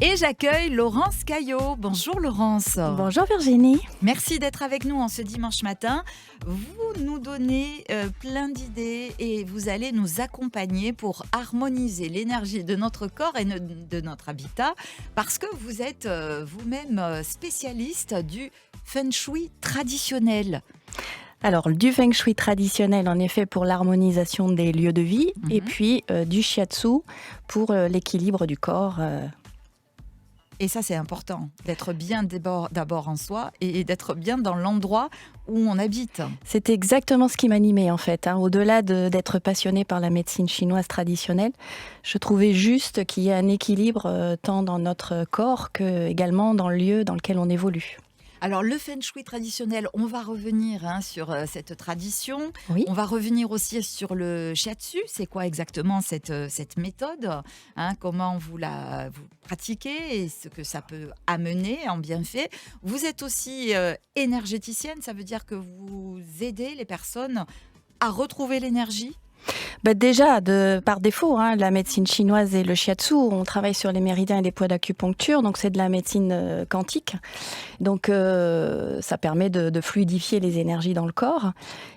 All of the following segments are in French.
Et j'accueille Laurence Caillot. Bonjour Laurence. Bonjour Virginie. Merci d'être avec nous en ce dimanche matin. Vous nous donnez plein d'idées et vous allez nous accompagner pour harmoniser l'énergie de notre corps et de notre habitat parce que vous êtes vous-même spécialiste du Feng Shui traditionnel. Alors, du Feng Shui traditionnel, en effet, pour l'harmonisation des lieux de vie, et puis du Shiatsu pour l'équilibre du corps. Et ça, c'est important, d'être bien d'abord en soi et d'être bien dans l'endroit où on habite. C'est exactement ce qui m'animait, en fait. Au-delà d'être passionnée par la médecine chinoise traditionnelle, je trouvais juste qu'il y ait un équilibre tant dans notre corps que également dans le lieu dans lequel on évolue. Alors, le Feng Shui traditionnel, on va revenir sur cette tradition. Oui. On va revenir aussi sur le Shiatsu. C'est quoi exactement cette méthode, comment vous pratiquez et ce que ça peut amener en bienfait. Vous êtes aussi énergéticienne, ça veut dire que vous aidez les personnes à retrouver l'énergie. Déjà, par défaut, la médecine chinoise et le shiatsu, on travaille sur les méridiens et des points d'acupuncture, donc c'est de la médecine quantique. Donc ça permet de fluidifier les énergies dans le corps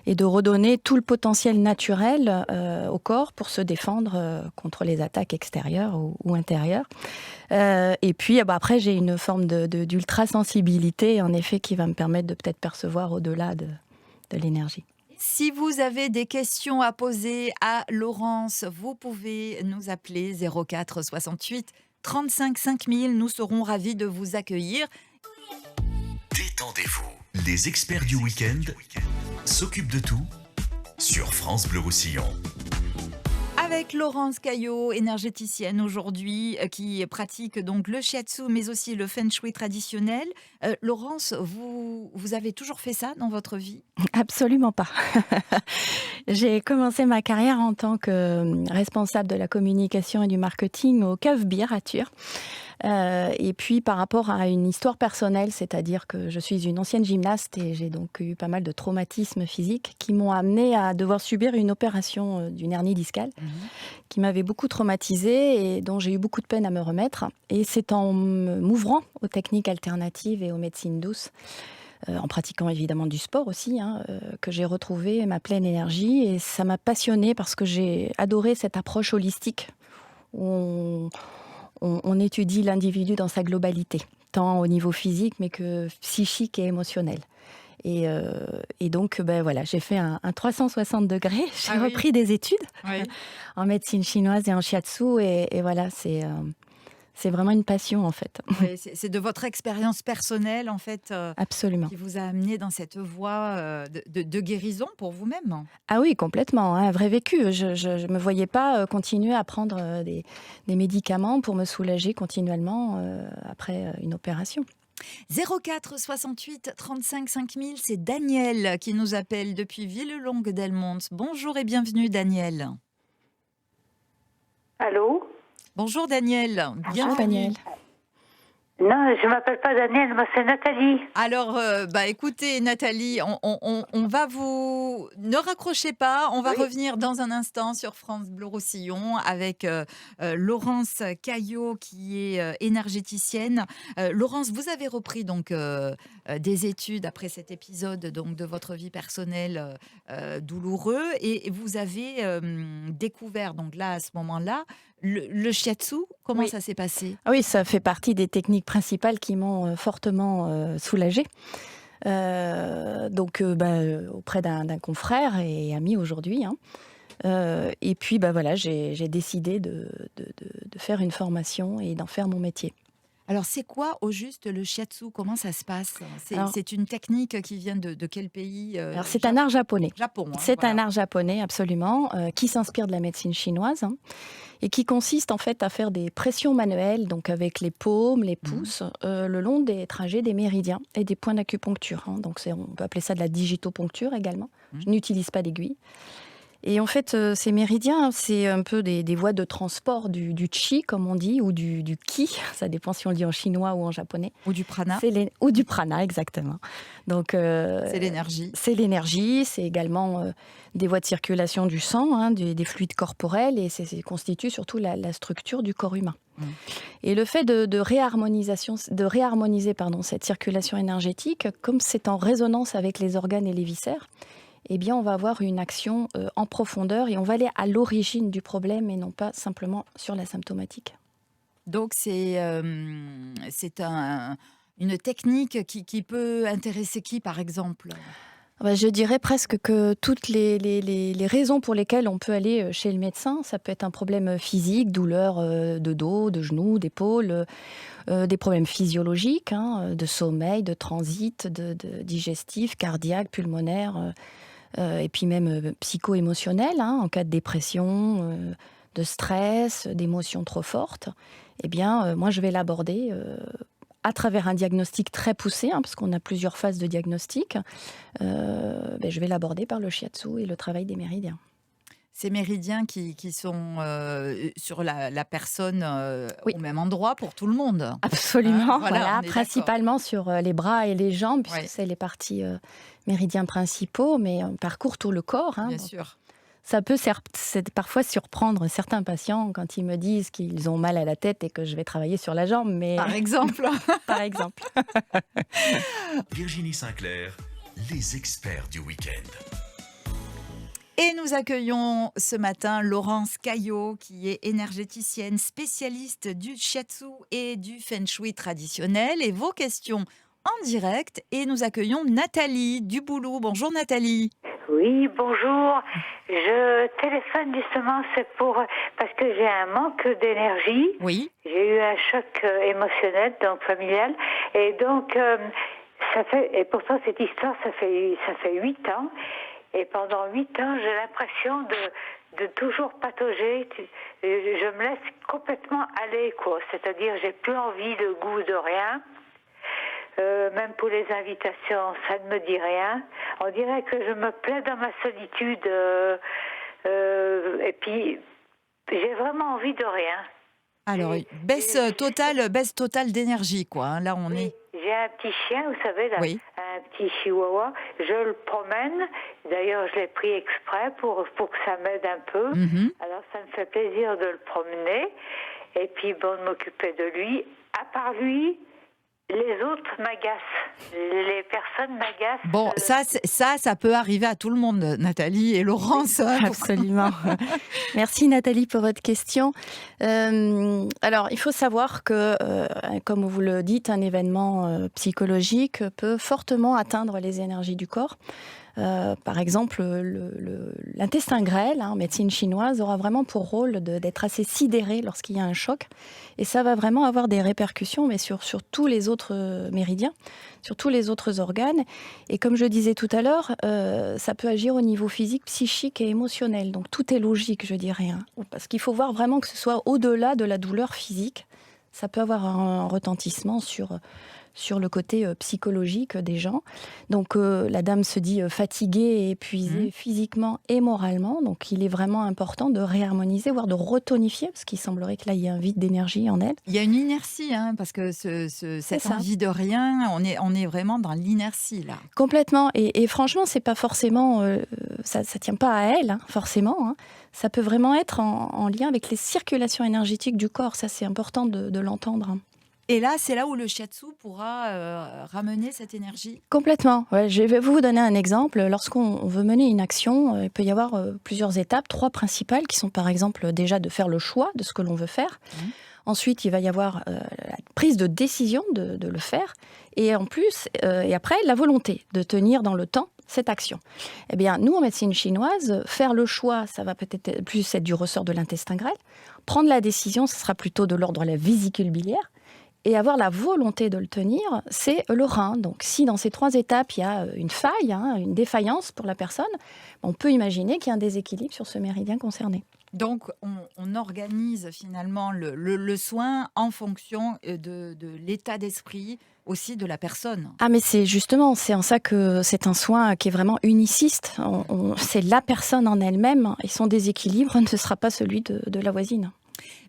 et de redonner tout le potentiel naturel au corps pour se défendre contre les attaques extérieures ou intérieures. Et puis après, j'ai une forme d'ultra-sensibilité, en effet, qui va me permettre de peut-être percevoir au-delà de l'énergie. Si vous avez des questions à poser à Laurence, vous pouvez nous appeler 04 68 35 5000. Nous serons ravis de vous accueillir. Détendez-vous. Les experts du week-end s'occupent de tout sur France Bleu Roussillon. Avec Laurence Caillot, énergéticienne aujourd'hui, qui pratique donc le shiatsu, mais aussi le feng shui traditionnel. Laurence, vous avez toujours fait ça dans votre vie ? Absolument pas. J'ai commencé ma carrière en tant que responsable de la communication et du marketing au Cave Bière à Thurs. Et puis par rapport à une histoire personnelle, c'est-à-dire que je suis une ancienne gymnaste et j'ai donc eu pas mal de traumatismes physiques qui m'ont amenée à devoir subir une opération d'une hernie discale qui m'avait beaucoup traumatisée et dont j'ai eu beaucoup de peine à me remettre. Et c'est en m'ouvrant aux techniques alternatives et aux médecines douces, en pratiquant évidemment du sport aussi, que j'ai retrouvé ma pleine énergie. Et ça m'a passionnée parce que j'ai adoré cette approche holistique où on étudie l'individu dans sa globalité, tant au niveau physique, mais que psychique et émotionnel. Et donc, voilà, j'ai fait un 360 degrés. J'ai repris des études en médecine chinoise et en shiatsu. Et voilà, c'est vraiment une passion, en fait. Oui, c'est de votre expérience personnelle, en fait, Absolument. qui vous a amené dans cette voie de guérison pour vous-même. Ah oui, complètement, un vrai vécu. Je ne me voyais pas continuer à prendre des médicaments pour me soulager continuellement après une opération. 04 68 35 5000, c'est Daniel qui nous appelle depuis Villelongue-d'Helmont. Bonjour et bienvenue Daniel. Allô ? Bonjour Daniel. Bonjour Daniel. Non, je m'appelle pas Daniel, moi c'est Nathalie. Alors, écoutez Nathalie, on va vous... Ne raccrochez pas, on va revenir dans un instant sur France Bleu Roussillon avec Laurence Caillot qui est énergéticienne. Laurence, vous avez repris donc des études après cet épisode donc, de votre vie personnelle douloureux et vous avez découvert donc là à ce moment-là le shiatsu. Comment ça s'est passé ? Oui, ça fait partie des techniques principales qui m'ont fortement soulagée. Auprès d'un confrère et ami aujourd'hui. Et puis, voilà, j'ai décidé de faire une formation et d'en faire mon métier. Alors, c'est quoi au juste le shiatsu ? Comment ça se passe ? C'est une technique qui vient de quel pays ? Alors, c'est un art japonais. Japon. Un art japonais, absolument, qui s'inspire de la médecine chinoise et qui consiste en fait à faire des pressions manuelles, donc avec les paumes, les pouces, le long des trajets des méridiens et des points d'acupuncture. Donc, on peut appeler ça de la digitopuncture également. Je n'utilise pas d'aiguille. Et en fait, ces méridiens, c'est un peu des voies de transport du chi, comme on dit, ou du ki. Ça dépend si on le dit en chinois ou en japonais. Ou du prana. Ou du prana, exactement. Donc, C'est l'énergie. C'est l'énergie, c'est également des voies de circulation du sang, hein, des fluides corporels, et c'est constitue surtout la structure du corps humain. Et le fait de réharmoniser cette circulation énergétique, comme c'est en résonance avec les organes et les viscères, eh bien, on va avoir une action en profondeur et on va aller à l'origine du problème et non pas simplement sur la symptomatique. Donc, c'est une technique qui peut intéresser qui, par exemple? Je dirais presque que toutes les raisons pour lesquelles on peut aller chez le médecin, ça peut être un problème physique, douleur de dos, de genoux, d'épaule, des problèmes physiologiques, hein, de sommeil, de transit, de digestif, cardiaque, pulmonaire, et puis même psycho-émotionnel, hein, en cas de dépression, de stress, d'émotions trop fortes. Eh bien, moi, je vais l'aborder à travers un diagnostic très poussé, hein, parce qu'on a plusieurs phases de diagnostic. Je vais l'aborder par le shiatsu et le travail des méridiens. Ces méridiens qui sont sur la personne Oui. au même endroit pour tout le monde. Absolument, Voilà, on est principalement sur les bras et les jambes, puisque Ouais. c'est les parties méridiens principaux, mais on parcourt tout le corps. Hein, Bien donc sûr. ça peut parfois surprendre certains patients quand ils me disent qu'ils ont mal à la tête et que je vais travailler sur la jambe, mais Par exemple. par exemple. Virginie Sinclair, les experts du week-end. Et nous accueillons ce matin Laurence Caillot, qui est énergéticienne, spécialiste du shiatsu et du feng shui traditionnel. Et vos questions en direct. Et nous accueillons Nathalie Duboulou. Bonjour Nathalie. Oui, bonjour. Je téléphone justement, parce que j'ai un manque d'énergie. Oui. J'ai eu un choc émotionnel, donc familial, et donc et pourtant cette histoire, ça fait 8 ans, et pendant 8 ans, j'ai l'impression de toujours patauger. Je me laisse complètement aller, quoi. C'est-à-dire, j'ai plus envie de goût de rien. Même pour les invitations, ça ne me dit rien. On dirait que je me plais dans ma solitude. Et puis, j'ai vraiment envie de rien. Alors, baisse totale d'énergie, quoi. Hein. Là, on Oui, est. j'ai un petit chien, vous savez, là, Oui. un petit chihuahua. Je le promène. D'ailleurs, je l'ai pris exprès pour que ça m'aide un peu. Mhm. Alors, ça me fait plaisir de le promener. Et puis, bon, de m'occuper de lui. À part lui, les autres m'agacent. Les personnes m'agacent. Bon, ça peut arriver à tout le monde, Nathalie et Laurence. Hein, pour- Absolument. Merci Nathalie pour votre question. Alors, il faut savoir que, comme vous le dites, un événement psychologique peut fortement atteindre les énergies du corps. Par exemple, l'intestin grêle, en médecine chinoise, aura vraiment pour rôle d'être assez sidéré lorsqu'il y a un choc. Et ça va vraiment avoir des répercussions, mais sur tous les autres méridiens, sur tous les autres organes. Et comme je disais tout à l'heure, ça peut agir au niveau physique, psychique et émotionnel. Donc tout est logique, je dirais. Hein. Parce qu'il faut voir vraiment que ce soit au-delà de la douleur physique. Ça peut avoir un retentissement sur le côté psychologique des gens. Donc la dame se dit fatiguée et épuisée physiquement et moralement. Donc il est vraiment important de réharmoniser, voire de retonifier, parce qu'il semblerait que là, il y a un vide d'énergie en elle. Il y a une inertie, hein, parce que cette ça. envie de rien, on est vraiment dans l'inertie, là. Complètement. Et franchement, c'est pas forcément... ça tient pas à elle, hein, forcément. Hein. Ça peut vraiment être en lien avec les circulations énergétiques du corps. Ça, c'est important de l'entendre. Hein. Et là, c'est là où le shiatsu pourra ramener cette énergie. Complètement. Ouais, je vais vous donner un exemple. Lorsqu'on veut mener une action, il peut y avoir plusieurs étapes, 3 principales, qui sont par exemple déjà de faire le choix de ce que l'on veut faire. Ensuite, il va y avoir la prise de décision de le faire. Et en plus, et après, la volonté de tenir dans le temps cette action. Eh bien, nous, en médecine chinoise, faire le choix, ça va peut-être plus être du ressort de l'intestin grêle. Prendre la décision, ce sera plutôt de l'ordre de la vésicule biliaire. Et avoir la volonté de le tenir, c'est le rein. Donc, si dans ces 3 étapes, il y a une faille, une défaillance pour la personne, on peut imaginer qu'il y a un déséquilibre sur ce méridien concerné. Donc, on organise finalement le soin en fonction de l'état d'esprit aussi de la personne. Ah, mais c'est en ça que c'est un soin qui est vraiment uniciste. C'est la personne en elle-même et son déséquilibre ne sera pas celui de la voisine.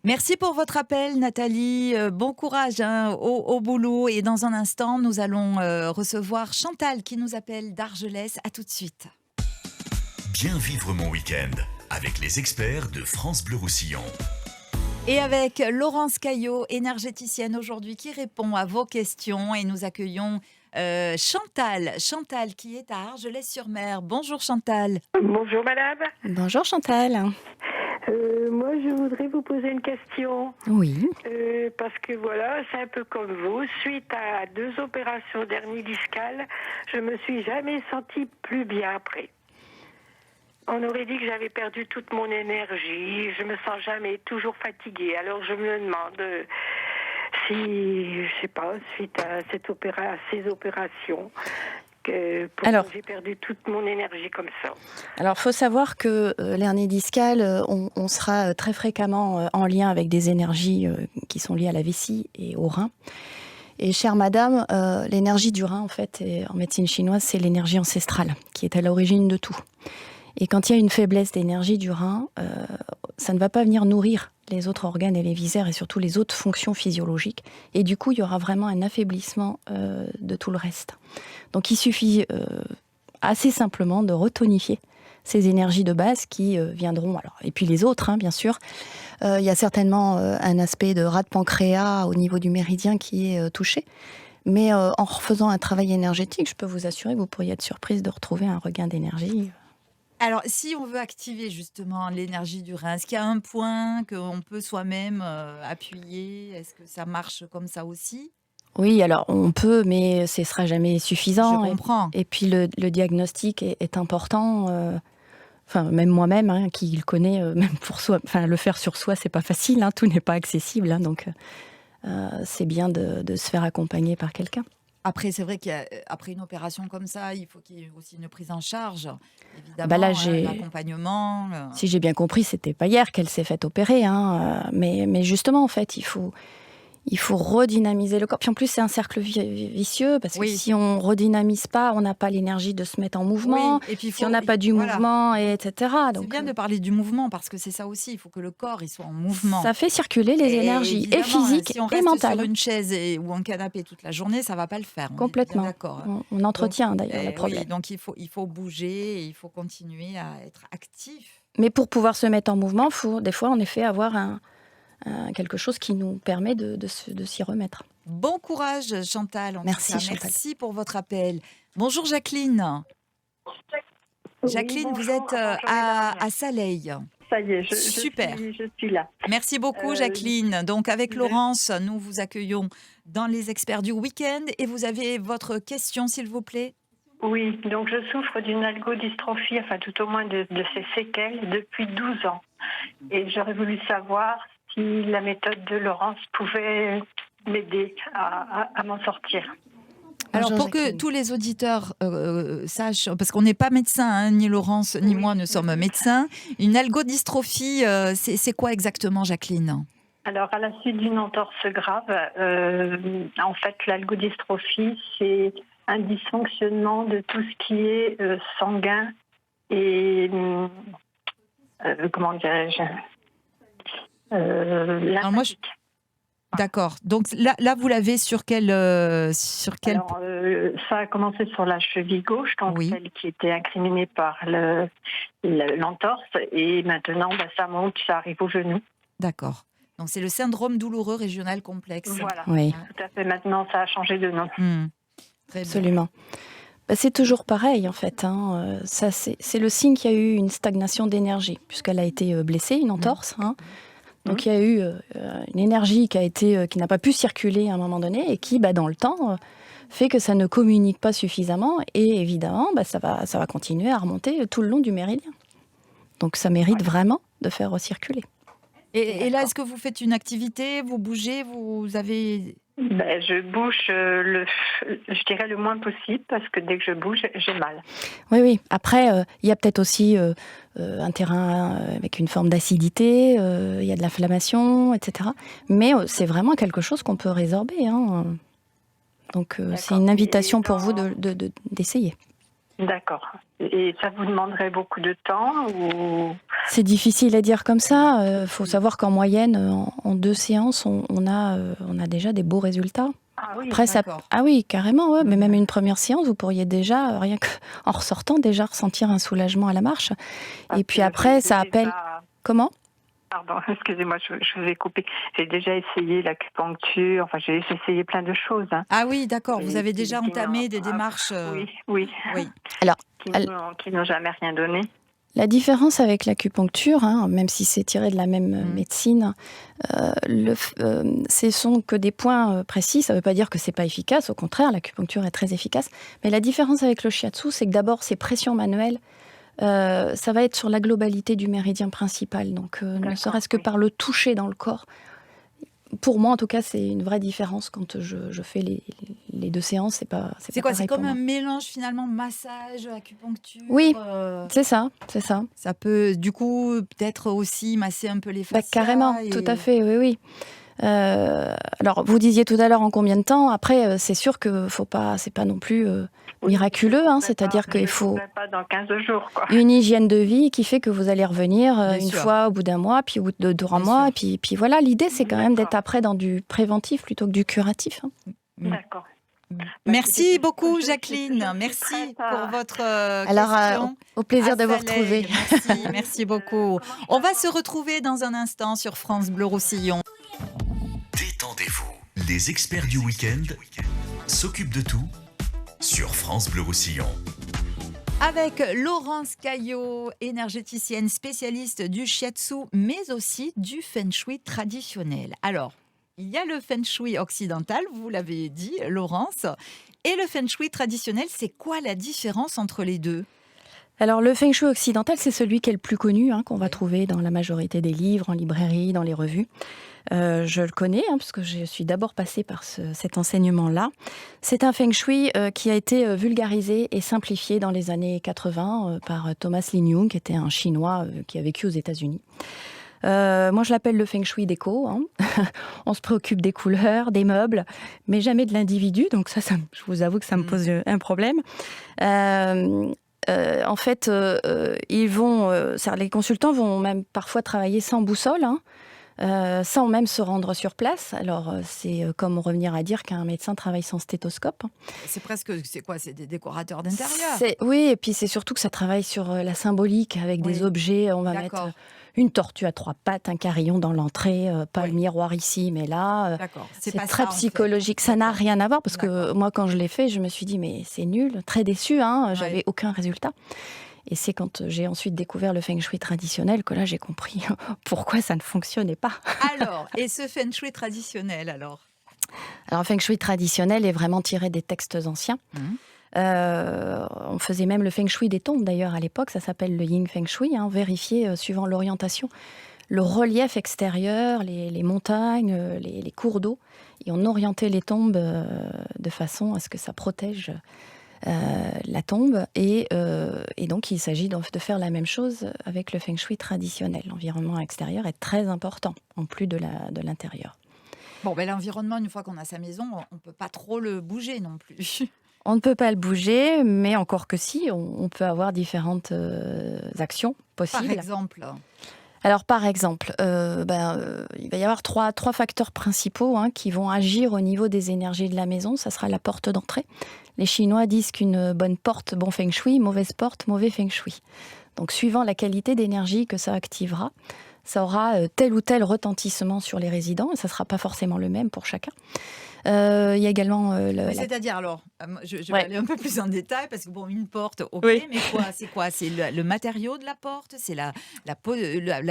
Merci pour votre appel, Nathalie. Bon courage au boulot. Et dans un instant, nous allons recevoir Chantal qui nous appelle d'Argelès. À tout de suite. Bien vivre mon week-end avec les experts de France Bleu Roussillon. Et avec Laurence Caillot, énergéticienne aujourd'hui, qui répond à vos questions. Et nous accueillons Chantal. Chantal qui est à Argelès-sur-Mer. Bonjour Chantal. Bonjour madame. Bonjour Chantal. Moi je voudrais vous poser une question. Oui. Parce que voilà, c'est un peu comme vous. Suite à 2 opérations d'hernie discale, je me suis jamais sentie plus bien après. On aurait dit que j'avais perdu toute mon énergie. Je me sens jamais, toujours fatiguée. Alors je me demande si, je sais pas, suite à ces opérations, pourquoi j'ai perdu toute mon énergie comme ça. Alors, il faut savoir que l'hernie discale, on sera très fréquemment en lien avec des énergies qui sont liées à la vessie et au rein. Et chère madame, l'énergie du rein, en fait, en médecine chinoise, c'est l'énergie ancestrale qui est à l'origine de tout. Et quand il y a une faiblesse d'énergie du rein, ça ne va pas venir nourrir les autres organes et les viscères et surtout les autres fonctions physiologiques. Et du coup, il y aura vraiment un affaiblissement de tout le reste. Donc il suffit assez simplement de retonifier ces énergies de base qui viendront, alors, et puis les autres, bien sûr. Il y a certainement un aspect de ras de pancréas au niveau du méridien qui est touché. Mais en refaisant un travail énergétique, je peux vous assurer que vous pourriez être surprise de retrouver un regain d'énergie. Alors, si on veut activer justement l'énergie du rein, est-ce qu'il y a un point qu'on peut soi-même appuyer? Est-ce que ça marche comme ça aussi? Oui, alors on peut, mais ce ne sera jamais suffisant. Je comprends. Et puis le diagnostic est important. Même moi-même, qui le connais, même pour soi, le faire sur soi, c'est pas facile. Tout n'est pas accessible. Donc c'est bien de se faire accompagner par quelqu'un. Après, c'est vrai qu'après une opération comme ça, il faut qu'il y ait aussi une prise en charge, évidemment, Bah là, l'accompagnement. Si j'ai bien compris, c'était pas hier qu'elle s'est faite opérer. Mais justement, en fait, il faut redynamiser le corps. Puis en plus, c'est un cercle vicieux, parce que si on redynamise pas, on n'a pas l'énergie de se mettre en mouvement. Oui. Et puis si on n'a pas du mouvement, etc. Donc, c'est bien de parler du mouvement, parce que c'est ça aussi. Il faut que le corps il soit en mouvement. Ça fait circuler les énergies, et physiques si on et reste mentales. sur une chaise ou un canapé toute la journée, ça va pas le faire. Complètement. D'accord. On entretient d'ailleurs le problème. Oui, donc il faut bouger, et il faut continuer à être actif. Mais pour pouvoir se mettre en mouvement, il faut des fois en effet avoir quelque chose qui nous permet de s'y remettre. Bon courage Chantal. Merci Chantal. Merci pour votre appel. Bonjour Jacqueline. Jacqueline, vous êtes à Saleil. Ça y est, Super. Je suis là. Merci beaucoup Jacqueline. Donc avec Laurence, nous vous accueillons dans les experts du week-end et vous avez votre question s'il vous plaît. Oui, donc je souffre d'une algodystrophie, tout au moins de ces séquelles depuis 12 ans. Et j'aurais voulu savoir si la méthode de Laurence pouvait m'aider à m'en sortir. Alors pour que tous les auditeurs sachent, parce qu'on n'est pas médecin, ni Laurence ni moi ne sommes médecins, une algodystrophie, c'est quoi exactement Jacqueline ? Alors à la suite d'une entorse grave, en fait l'algodystrophie c'est un dysfonctionnement de tout ce qui est sanguin et comment dirais-je lymphatique. D'accord. Donc là, vous l'avez sur quel Alors, ça a commencé sur la cheville gauche, donc celle qui était incriminée par l'entorse, et maintenant, ça monte, ça arrive au genou. D'accord. Donc c'est le syndrome douloureux régional complexe. Voilà. Oui. Tout à fait. Maintenant, ça a changé de nom. Très Absolument. C'est toujours pareil en fait. Ça, c'est le signe qu'il y a eu une stagnation d'énergie, puisqu'elle a été blessée, une entorse. Donc il y a eu une énergie qui n'a pas pu circuler à un moment donné et qui, dans le temps, fait que ça ne communique pas suffisamment et évidemment, ça va continuer à remonter tout le long du méridien. Donc ça mérite vraiment de faire recirculer. Et là, est-ce que vous faites une activité, vous bougez, vous avez Ben, je bouge, je dirais le moins possible parce que dès que je bouge, j'ai mal. Oui, oui. Après, il y a peut-être aussi un terrain avec une forme d'acidité, il y a de l'inflammation, etc. Mais c'est vraiment quelque chose qu'on peut résorber, hein. Donc, c'est D'accord. une Et invitation pour vous dans... d'essayer. D'accord. Et ça vous demanderait beaucoup de temps ou... C'est difficile à dire comme ça. Il faut savoir qu'en moyenne, en 2 séances, on a déjà des beaux résultats. Ah oui, Après, d'accord. ah oui, carrément, ouais. Mais Mhm. même une première séance, vous pourriez déjà, rien qu'en ressortant, déjà ressentir un soulagement à la marche. parce Et puis que après, j'ai ça appelle... déjà- Comment ? Pardon, excusez-moi, je vous ai coupé. J'ai déjà essayé l'acupuncture, enfin j'ai essayé plein de choses. Hein, Ah oui, d'accord. Vous et avez déjà qui entamé des démarches. oui, oui, Oui. Alors, qui n'ont jamais rien donné. la différence avec l'acupuncture, hein, même si c'est tiré de la même médecine, ce sont que des points précis. Ça ne veut pas dire que c'est pas efficace. Au contraire, l'acupuncture est très efficace. Mais la différence avec le shiatsu, c'est que d'abord, ces pressions manuelles, ça va être sur la globalité du méridien principal. Donc, ne D'accord, serait-ce que oui. par le toucher dans le corps. Pour moi, en tout cas, c'est une vraie différence quand je fais les 2 séances. C'est pas C'est quoi? C'est pareil pour comme un moi. mélange finalement massage, acupuncture. Oui, c'est ça, c'est ça. Ça peut du coup peut-être aussi masser un peu les Bah, fascias. carrément, tout à fait, oui, oui. Alors, vous disiez tout à l'heure en combien de temps. Après, c'est sûr que c'est pas non plus Oui, miraculeux, hein, je c'est-à-dire ne qu'il faut pourrais pas dans 15 jours, quoi. une hygiène de vie qui fait que vous allez revenir Bien une sûr. fois au bout d'un mois, puis au bout de 3 Bien mois, sûr. puis voilà. L'idée, c'est quand même d'être D'accord. après dans du préventif plutôt que du curatif, hein. D'accord. Merci écoutez, beaucoup, je suis Jacqueline. Merci prête à- pour votre Alors, question. au plaisir de vous Assalègue. retrouver. Merci, merci beaucoup. On va se retrouver dans un instant sur France Bleu Roussillon. Détendez-vous. Les experts du week-end s'occupent de tout sur France Bleu Roussillon. Avec Laurence Caillot, énergéticienne spécialiste du shiatsu, mais aussi du feng shui traditionnel. Alors, il y a le feng shui occidental, vous l'avez dit, Laurence, et le feng shui traditionnel. C'est quoi la différence entre les deux? Alors, le feng shui occidental, c'est celui qui est le plus connu, hein, qu'on va trouver dans la majorité des livres, en librairie, dans les revues. Je le connais, hein, parce que je suis d'abord passée par cet enseignement-là. C'est un feng shui qui a été vulgarisé et simplifié dans les années 80 par Thomas Lin Young, qui était un Chinois qui a vécu aux États-Unis. Moi, je l'appelle le feng shui déco, hein. On se préoccupe des couleurs, des meubles, mais jamais de l'individu. Donc ça, je vous avoue que ça me pose un problème. En fait, les consultants vont même parfois travailler sans boussole, hein, sans même se rendre sur place. Alors, c'est comme revenir à dire qu'un médecin travaille sans stéthoscope. C'est quoi? C'est des décorateurs d'intérieur. Oui, et puis c'est surtout que ça travaille sur la symbolique avec des objets. On va D'accord. mettre une tortue à 3 pattes, un carillon dans l'entrée, pas Oui. le miroir ici, mais là. D'accord. C'est pas très ça, en fait. psychologique. Ça n'a rien à voir parce que D'accord. moi, quand je l'ai fait, je me suis dit, mais c'est nul, très déçue, hein, Ouais. j'avais aucun résultat. Et c'est quand j'ai ensuite découvert le feng shui traditionnel que là, j'ai compris pourquoi ça ne fonctionnait pas. Alors, et ce feng shui traditionnel, alors? Alors, le feng shui traditionnel est vraiment tiré des textes anciens. On faisait même le feng shui des tombes, d'ailleurs, à l'époque. Ça s'appelle le yin feng shui, hein, vérifié suivant l'orientation, le relief extérieur, les montagnes, les cours d'eau. Et on orientait les tombes de façon à ce que ça protège la tombe. Et donc, il s'agit de faire la même chose avec le feng shui traditionnel. L'environnement extérieur est très important, en plus de l'intérieur. Bon, ben, l'environnement, une fois qu'on a sa maison, on ne peut pas trop le bouger non plus. On ne peut pas le bouger, mais encore que si, on peut avoir différentes actions possibles. Par exemple. Alors, par exemple, il va y avoir trois facteurs principaux, hein, qui vont agir au niveau des énergies de la maison. Ça sera la porte d'entrée. Les Chinois disent qu'une bonne porte, bon feng shui, mauvaise porte, mauvais feng shui. Donc, suivant la qualité d'énergie que ça activera, ça aura tel ou tel retentissement sur les résidents, et ça ne sera pas forcément le même pour chacun. Il y a également... C'est-à-dire, alors, je vais Ouais. aller un peu plus en détail, parce que, bon, une porte, ok, Oui. mais c'est quoi? C'est le matériau de la porte? C'est la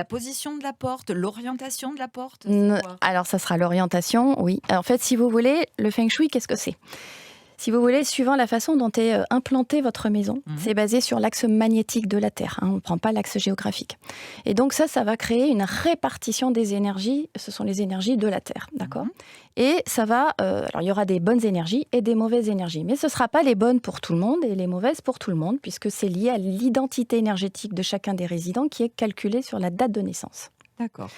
position de la porte? L'orientation de la porte? C'est quoi? Alors, ça sera l'orientation, oui. Alors, en fait, si vous voulez, le feng shui, qu'est-ce que c'est ? Si vous voulez, suivant la façon dont est implantée votre maison, c'est basé sur l'axe magnétique de la Terre. On ne prend pas l'axe géographique. Et donc ça va créer une répartition des énergies. Ce sont les énergies de la Terre, d'accord ? Et ça va... alors, il y aura des bonnes énergies et des mauvaises énergies. Mais ce ne sera pas les bonnes pour tout le monde et les mauvaises pour tout le monde, puisque c'est lié à l'identité énergétique de chacun des résidents qui est calculée sur la date de naissance. D'accord.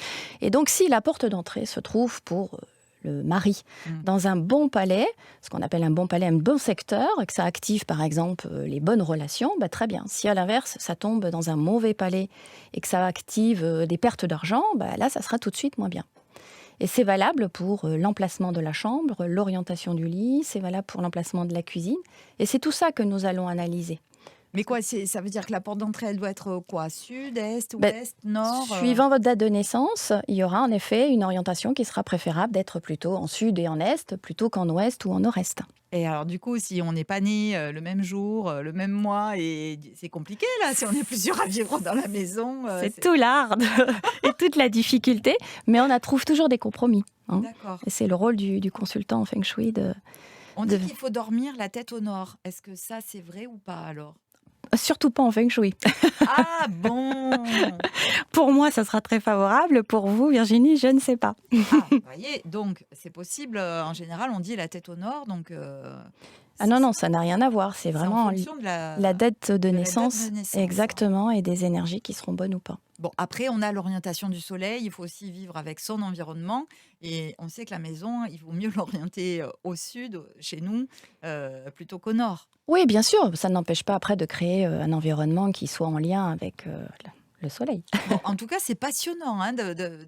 Et donc, si la porte d'entrée se trouve pour le mari dans un bon palais, ce qu'on appelle un bon palais, un bon secteur, et que ça active par exemple les bonnes relations, très bien. Si à l'inverse, ça tombe dans un mauvais palais et que ça active des pertes d'argent, là, ça sera tout de suite moins bien. Et c'est valable pour l'emplacement de la chambre, l'orientation du lit, c'est valable pour l'emplacement de la cuisine. Et c'est tout ça que nous allons analyser. Mais quoi, ça veut dire que la porte d'entrée, elle doit être quoi ? Sud, est, ouest, nord Suivant votre date de naissance, il y aura en effet une orientation qui sera préférable d'être plutôt en sud et en est, plutôt qu'en ouest ou en nord-est. Et alors du coup, si on n'est pas né le même jour, le même mois, et c'est compliqué là, si on est plusieurs à vivre dans la maison. C'est tout l'art et toute la difficulté, mais on trouve toujours des compromis. D'accord. Et c'est le rôle du consultant en Feng Shui. On dit qu'il faut dormir la tête au nord. Est-ce que ça, c'est vrai ou pas alors ? Surtout pas en Feng Shui. Ah bon. Pour moi, ça sera très favorable. Pour vous, Virginie, je ne sais pas. Vous voyez, donc c'est possible. En général, on dit la tête au nord. Donc, non, ça n'a rien à voir. C'est vraiment en fonction de la date de naissance. La date de naissance. Exactement, et des énergies qui seront bonnes ou pas. Bon, après, on a l'orientation du soleil. Il faut aussi vivre avec son environnement. Et on sait que la maison, il vaut mieux l'orienter au sud, chez nous, plutôt qu'au nord. Oui, bien sûr. Ça n'empêche pas après de créer un environnement qui soit en lien avec le soleil. Bon, en tout cas, c'est passionnant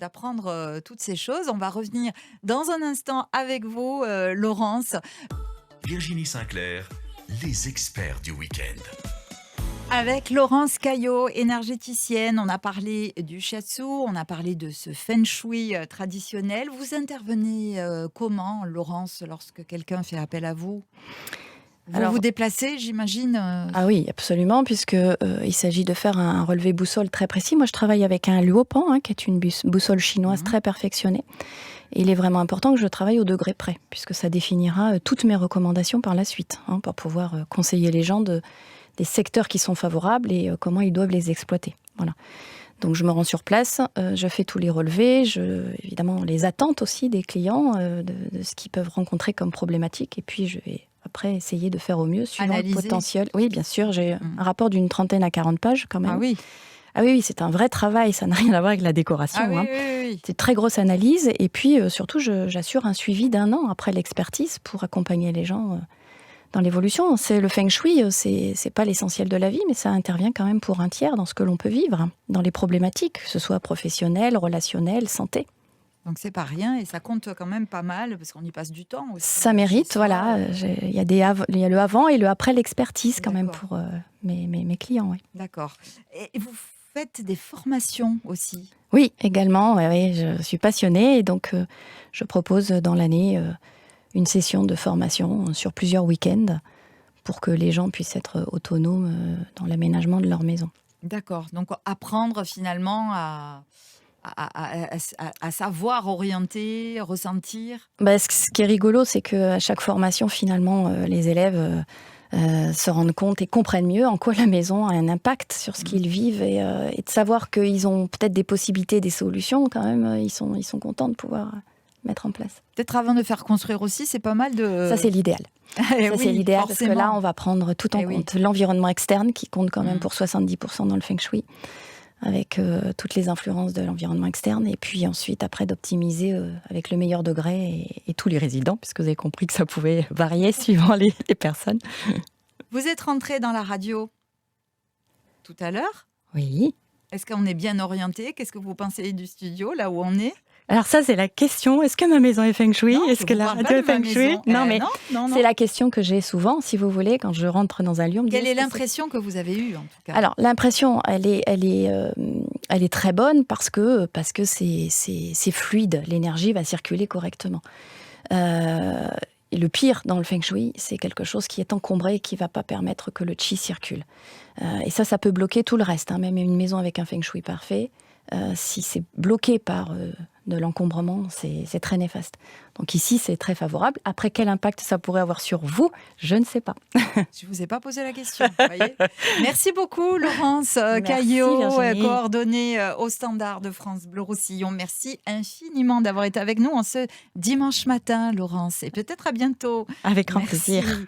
d'apprendre toutes ces choses. On va revenir dans un instant avec vous, Laurence. Virginie Sinclair, les experts du week-end. Avec Laurence Caillot, énergéticienne, on a parlé du shiatsu, on a parlé de ce feng shui traditionnel. Vous intervenez comment, Laurence, lorsque quelqu'un fait appel à vous ? Vous vous déplacez, j'imagine Ah oui, absolument, puisqu'il s'agit de faire un relevé boussole très précis. Moi, je travaille avec un luopan, qui est une boussole chinoise très perfectionnée. Et il est vraiment important que je travaille au degré près, puisque ça définira toutes mes recommandations par la suite, pour pouvoir conseiller les gens des secteurs qui sont favorables et comment ils doivent les exploiter. Voilà. Donc je me rends sur place, je fais tous les relevés, évidemment les attentes aussi des clients, de ce qu'ils peuvent rencontrer comme problématique, et puis je vais après essayer de faire au mieux suivant le potentiel. Oui, bien sûr, j'ai un rapport d'une 30aine à 40 pages quand même. Ah oui. Ah oui, c'est un vrai travail, ça n'a rien à voir avec la décoration. Ah oui. C'est une très grosse analyse, et puis surtout j'assure un suivi d'1 an après l'expertise pour accompagner les gens dans l'évolution. Le feng shui, c'est pas l'essentiel de la vie, mais ça intervient quand même pour un tiers dans ce que l'on peut vivre, dans les problématiques, que ce soit professionnelles, relationnelles, santé. Donc c'est pas rien, et ça compte quand même pas mal, parce qu'on y passe du temps aussi. Ça mérite, voilà. Il y a le avant et le après l'expertise quand même pour mes clients. Oui. D'accord. Et vous faites des formations aussi ? Oui, également. Oui, je suis passionnée, et donc je propose dans l'année une session de formation sur plusieurs week-ends pour que les gens puissent être autonomes dans l'aménagement de leur maison. D'accord. Donc apprendre finalement à savoir orienter, ressentir. Ce qui est rigolo, c'est qu'à chaque formation, finalement, les élèves se rendent compte et comprennent mieux en quoi la maison a un impact sur ce qu'ils vivent, et de savoir qu'ils ont peut-être des possibilités, des solutions, quand même, ils sont contents de pouvoir mettre en place. Peut-être avant de faire construire aussi, c'est pas mal de... Ça, c'est l'idéal. C'est l'idéal, parce que là, on va prendre tout en compte. L'environnement externe, qui compte quand même pour 70% dans le feng shui, avec toutes les influences de l'environnement externe, et puis ensuite, après, d'optimiser avec le meilleur degré et tous les résidents, puisque vous avez compris que ça pouvait varier suivant les personnes. Vous êtes rentrée dans la radio tout à l'heure ? Oui. Est-ce qu'on est bien orienté ? Qu'est-ce que vous pensez du studio, là où on est ? Alors ça, c'est la question. Est-ce que ma maison est feng shui ? Est-ce que la radio est feng shui ? Non, mais c'est la question que j'ai souvent, si vous voulez, quand je rentre dans un lieu. Quelle est l'impression que vous avez eue, en tout cas ? Alors, l'impression, elle est très bonne parce que c'est fluide. L'énergie va circuler correctement. Et le pire dans le feng shui, c'est quelque chose qui est encombré et qui ne va pas permettre que le qi circule. Et ça peut bloquer tout le reste. Même une maison avec un feng shui parfait, si c'est bloqué par de l'encombrement, c'est très néfaste. Donc ici, c'est très favorable. Après, quel impact ça pourrait avoir sur vous? Je ne sais pas. Je ne vous ai pas posé la question. Voyez. Merci beaucoup, Laurence Merci, Caillot, Virginie. coordonnée au standard de France Bleu Roussillon. Merci infiniment d'avoir été avec nous en ce dimanche matin, Laurence. Et peut-être à bientôt. Avec grand Merci. plaisir.